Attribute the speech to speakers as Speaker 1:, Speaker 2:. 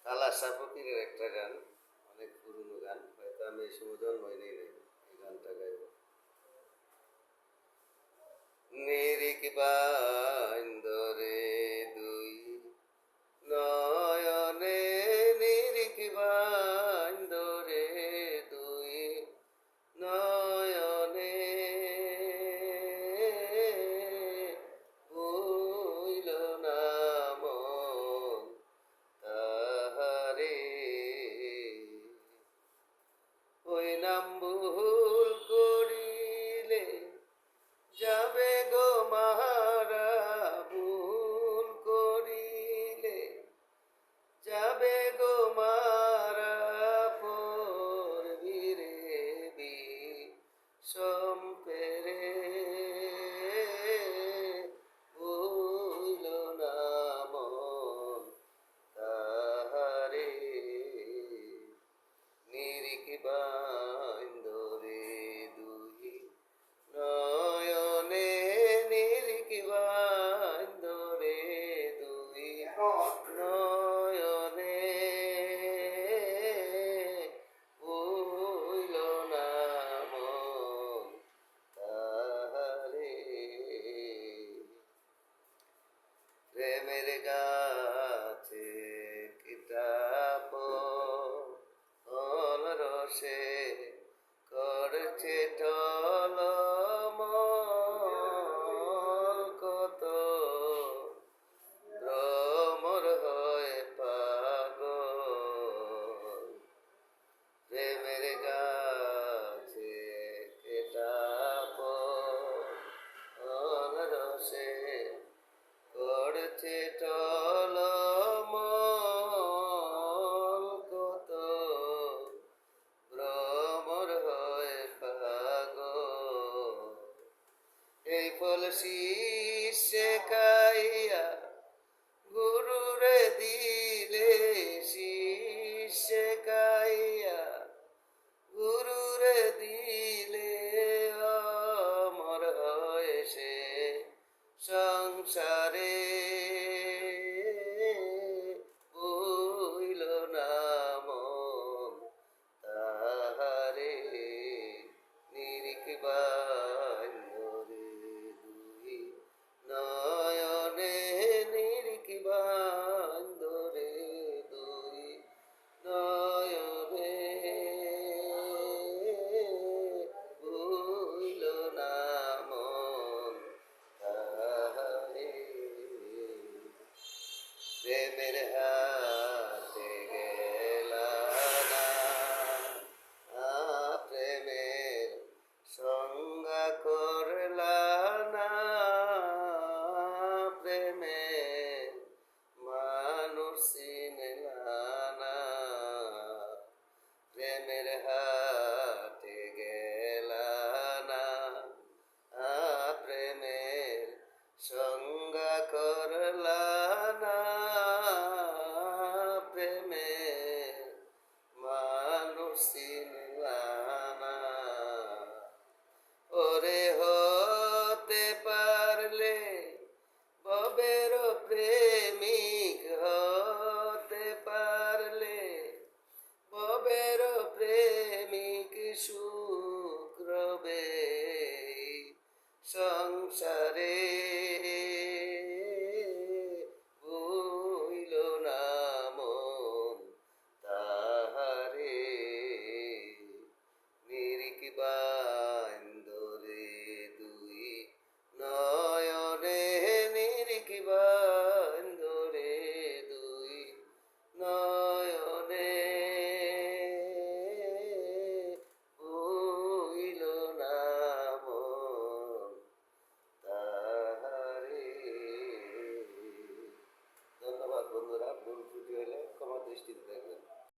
Speaker 1: কালাশা ফকিরের একটা গান, অনেক পুরনো গান, হয়তো আমি এই সময় জন্মই নেই নাই এই গানটা গাইব। নিরিক বান্দরে দুই নয়নে, নিরিক বান্দরে দুই নয়নে, ভুইল না মন তাহারে, ওই নাম ভুল করিলে যাবে গো মাহারা, ভুল করিলে যাবে গো মারা, পড়বি রে সম্পেরে, ভুইল না মন তাহারে, নিরিখ বান্দরে দুই নয়নে, নিরিখ বান্দরে দুই নয়নে, ভুইল না মন তাহারে, প্রেমের গাছে কিতাব ফল রসে করছে টলমল, কত ভ্রমর হয় পাগল, প্রেমের গাছে কিতাব ফল রসে করছে টলমল, কত ভ্রমর হয় পাগল, এই ফল শীর্ষে খাইয়া গুরুরে দিলে, শীর্ষে খাইয়া গুরুরে দিলে, অমর হয় সে সংসারে, ভুইল না মন তাহারে, নিরিখ বান্দরে দুই নয়নে, নিরিখ বান্দরে দুই নয়নে, ভুইল না মন তাহারে, প্রেমের হাতে